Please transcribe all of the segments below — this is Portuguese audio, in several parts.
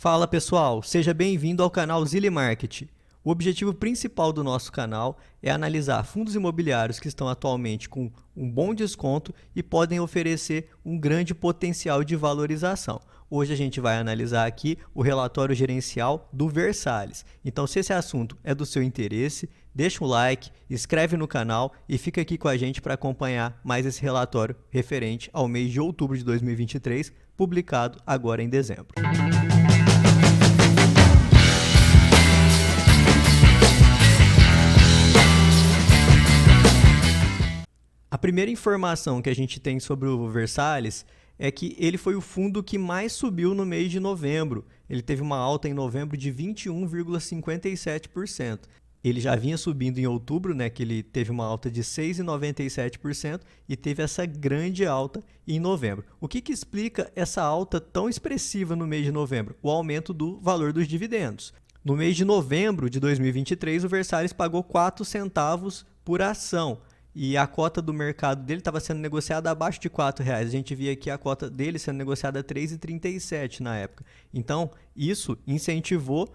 Fala pessoal, seja bem-vindo ao canal Zilli Market. O objetivo principal do nosso canal é analisar fundos imobiliários que estão atualmente com um bom desconto e podem oferecer um grande potencial de valorização. Hoje a gente vai analisar aqui o relatório gerencial do Versalhes. Então, se esse assunto é do seu interesse, deixa um like, inscreve no canal e fica aqui com a gente para acompanhar mais esse relatório referente ao mês de outubro de 2023, publicado agora em dezembro. A primeira informação que a gente tem sobre o Versalhes é que ele foi o fundo que mais subiu no mês de novembro. Ele teve uma alta em novembro de 21,57%. Ele já vinha subindo em outubro, que ele teve uma alta de 6,97% e teve essa grande alta em novembro. O que explica essa alta tão expressiva no mês de novembro? O aumento do valor dos dividendos. No mês de novembro de 2023, o Versalhes pagou 4 centavos por ação. E a cota do mercado dele estava sendo negociada abaixo de R$ 4,00. A gente via aqui a cota dele sendo negociada a R$ 3,37 na época. Então, isso incentivou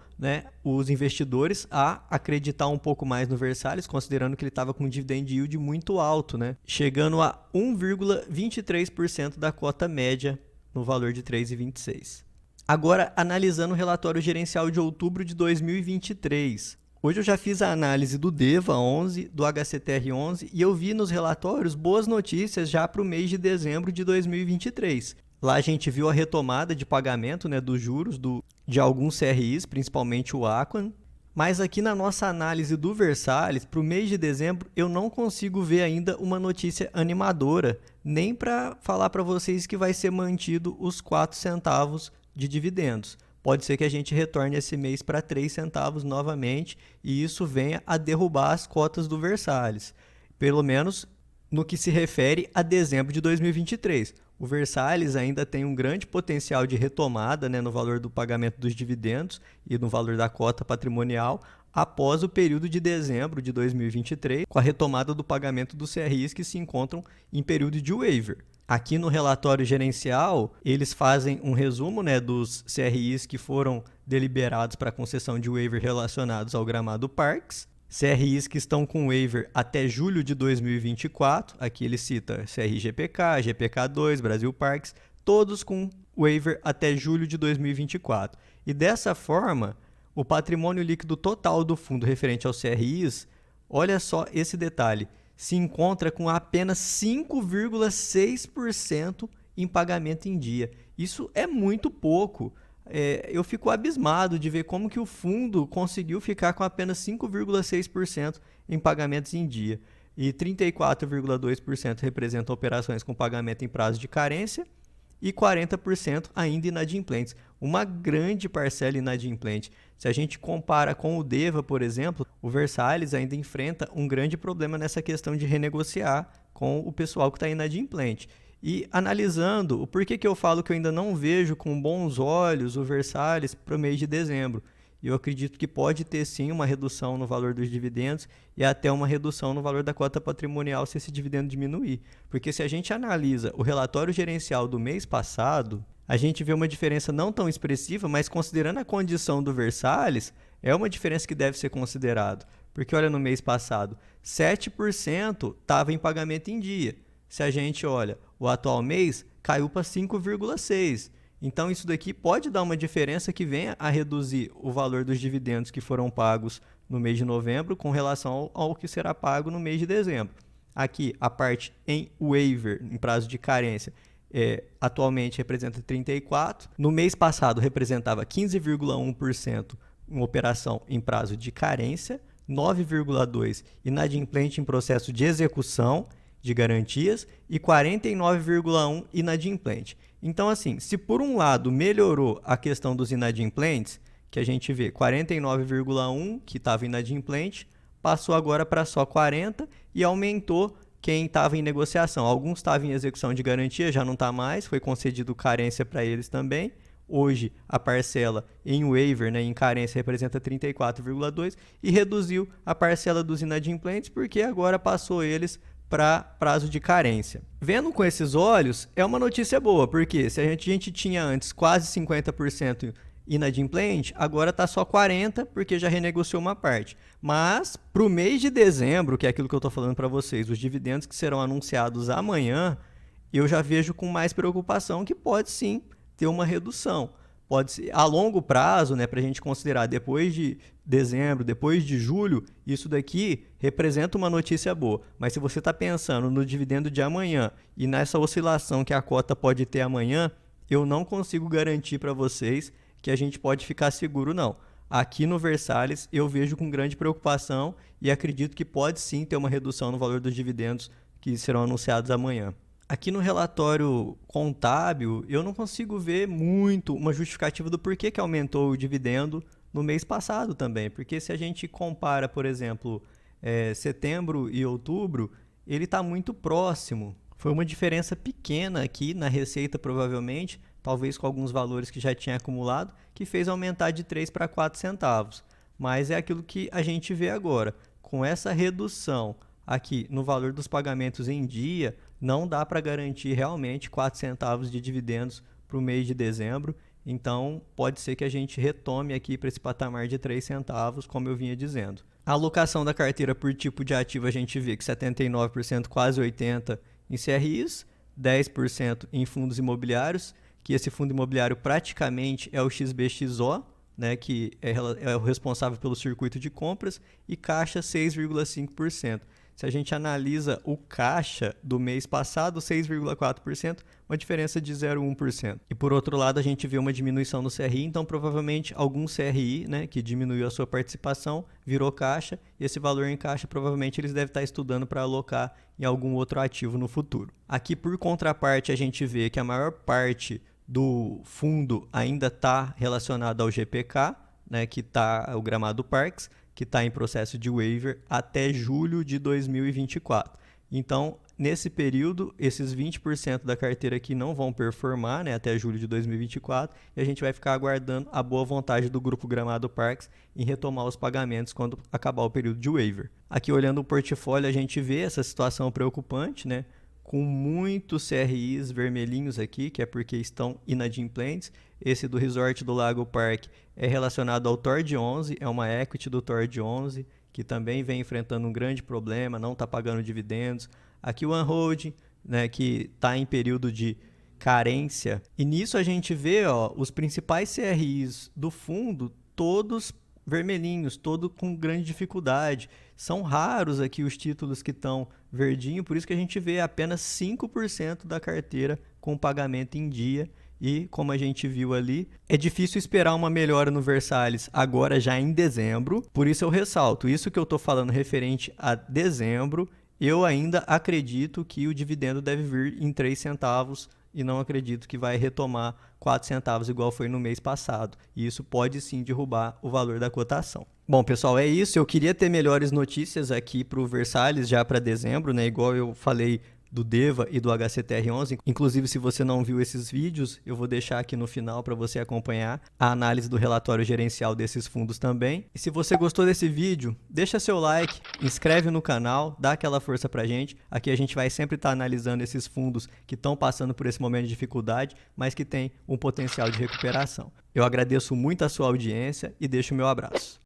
os investidores a acreditar um pouco mais no Versalhes, considerando que ele estava com um dividend yield muito alto, chegando a 1,23% da cota média no valor de R$ 3,26. Agora, analisando o relatório gerencial de outubro de 2023. Hoje eu já fiz a análise do DEVA 11, do HCTR 11 e eu vi nos relatórios boas notícias já para o mês de dezembro de 2023. Lá a gente viu a retomada de pagamento dos juros de alguns CRIs, principalmente o Aquan. Mas aqui na nossa análise do Versalhes, para o mês de dezembro, eu não consigo ver ainda uma notícia animadora, nem para falar para vocês que vai ser mantido os 4 centavos de dividendos. Pode ser que a gente retorne esse mês para 3 centavos novamente e isso venha a derrubar as cotas do Versalhes, pelo menos no que se refere a dezembro de 2023. O Versalhes ainda tem um grande potencial de retomada no valor do pagamento dos dividendos e no valor da cota patrimonial após o período de dezembro de 2023, com a retomada do pagamento dos CRIs que se encontram em período de waiver. Aqui no relatório gerencial, eles fazem um resumo dos CRIs que foram deliberados para concessão de waiver relacionados ao Gramado Parques, CRIs que estão com waiver até julho de 2024, aqui ele cita CRI GPK, GPK2, Brasil Parques, todos com waiver até julho de 2024. E dessa forma, o patrimônio líquido total do fundo referente aos CRIs, olha só esse detalhe, se encontra com apenas 5,6% em pagamento em dia. Isso é muito pouco. Eu fico abismado de ver como que o fundo conseguiu ficar com apenas 5,6% em pagamentos em dia. E 34,2% representam operações com pagamento em prazo de carência e 40% ainda inadimplentes. Uma grande parcela inadimplente. Se a gente compara com o DEVA, por exemplo, o Versalhes ainda enfrenta um grande problema nessa questão de renegociar com o pessoal que está inadimplente. E analisando o porquê que eu falo que eu ainda não vejo com bons olhos o Versalhes para o mês de dezembro. Eu acredito que pode ter sim uma redução no valor dos dividendos e até uma redução no valor da cota patrimonial se esse dividendo diminuir. Porque se a gente analisa o relatório gerencial do mês passado, a gente vê uma diferença não tão expressiva, mas considerando a condição do Versalhes, é uma diferença que deve ser considerado. Porque olha, no mês passado, 7% estava em pagamento em dia. Se a gente olha, o atual mês caiu para 5,6%. Então, isso daqui pode dar uma diferença que venha a reduzir o valor dos dividendos que foram pagos no mês de novembro com relação ao que será pago no mês de dezembro. Aqui, a parte em waiver, em prazo de carência, atualmente representa 34%. No mês passado, representava 15,1% em operação em prazo de carência, 9,2% inadimplente em processo de execução de garantias e 49,1% inadimplente. Então, assim, se por um lado melhorou a questão dos inadimplentes, que a gente vê 49,1% que estava inadimplente, passou agora para só 40% e aumentou quem estava em negociação. Alguns estavam em execução de garantia, já não está mais, foi concedido carência para eles também. Hoje, a parcela em waiver, em carência, representa 34,2% e reduziu a parcela dos inadimplentes porque agora passou eles para prazo de carência. Vendo com esses olhos, é uma notícia boa, porque se a gente tinha antes quase 50% inadimplente, agora está só 40 porque já renegociou uma parte. Mas para o mês de dezembro, que é aquilo que eu estou falando para vocês, os dividendos que serão anunciados amanhã, eu já vejo com mais preocupação que pode sim ter uma redução. Pode ser a longo prazo, né, para a gente considerar depois de dezembro, depois de julho, isso daqui representa uma notícia boa. Mas se você está pensando no dividendo de amanhã e nessa oscilação que a cota pode ter amanhã, eu não consigo garantir para vocês que a gente pode ficar seguro, não. Aqui no Versalhes eu vejo com grande preocupação e acredito que pode sim ter uma redução no valor dos dividendos que serão anunciados amanhã. Aqui no relatório contábil, eu não consigo ver muito uma justificativa do porquê que aumentou o dividendo no mês passado também. Porque se a gente compara, por exemplo, setembro e outubro, ele está muito próximo. Foi uma diferença pequena aqui na receita, provavelmente, talvez com alguns valores que já tinha acumulado, que fez aumentar de 3 para 4 centavos. Mas é aquilo que a gente vê agora. Com essa redução aqui no valor dos pagamentos em dia, não dá para garantir realmente 4 centavos de dividendos para o mês de dezembro. Então, pode ser que a gente retome aqui para esse patamar de 3 centavos, como eu vinha dizendo. A alocação da carteira por tipo de ativo, a gente vê que 79%, quase 80% em CRIs, 10% em fundos imobiliários, que esse fundo imobiliário praticamente é o XBXO, né, que é o responsável pelo circuito de compras, e caixa 6,5%. Se a gente analisa o caixa do mês passado, 6,4%, uma diferença de 0,1%. E por outro lado, a gente vê uma diminuição no CRI, então provavelmente algum CRI, né, que diminuiu a sua participação, virou caixa, e esse valor em caixa provavelmente eles devem estar estudando para alocar em algum outro ativo no futuro. Aqui, por contraparte, a gente vê que a maior parte do fundo ainda está relacionado ao GPK, né, que está o Gramado Parques, que está em processo de waiver até julho de 2024. Então, nesse período, esses 20% da carteira aqui não vão performar, né, até julho de 2024, e a gente vai ficar aguardando a boa vontade do Grupo Gramado Parques em retomar os pagamentos quando acabar o período de waiver. Aqui, olhando o portfólio, a gente vê essa situação preocupante, né, com muitos CRIs vermelhinhos aqui, que é porque estão inadimplentes. Esse do Resort do Lago Park é relacionado ao TORD 11, é uma equity do TORD 11, que também vem enfrentando um grande problema, não está pagando dividendos. Aqui o OneHolding, né, que está em período de carência. E nisso a gente vê os principais CRIs do fundo, todos vermelhinhos, todo com grande dificuldade. São raros aqui os títulos que estão verdinho, por isso que a gente vê apenas 5% da carteira com pagamento em dia. E, como a gente viu ali, é difícil esperar uma melhora no Versalhes agora já em dezembro. Por isso eu ressalto, isso que eu estou falando referente a dezembro, eu ainda acredito que o dividendo deve vir em 3 centavos e não acredito que vai retomar 4 centavos igual foi no mês passado. E isso pode sim derrubar o valor da cotação. Bom, pessoal, é isso. Eu queria ter melhores notícias aqui para o Versalhes já para dezembro, né? Igual eu falei do DEVA e do HCTR11. Inclusive, se você não viu esses vídeos, eu vou deixar aqui no final para você acompanhar a análise do relatório gerencial desses fundos também. E se você gostou desse vídeo, deixa seu like, inscreve no canal, dá aquela força pra gente. Aqui a gente vai sempre estar analisando esses fundos que estão passando por esse momento de dificuldade, mas que tem um potencial de recuperação. Eu agradeço muito a sua audiência e deixo o meu abraço.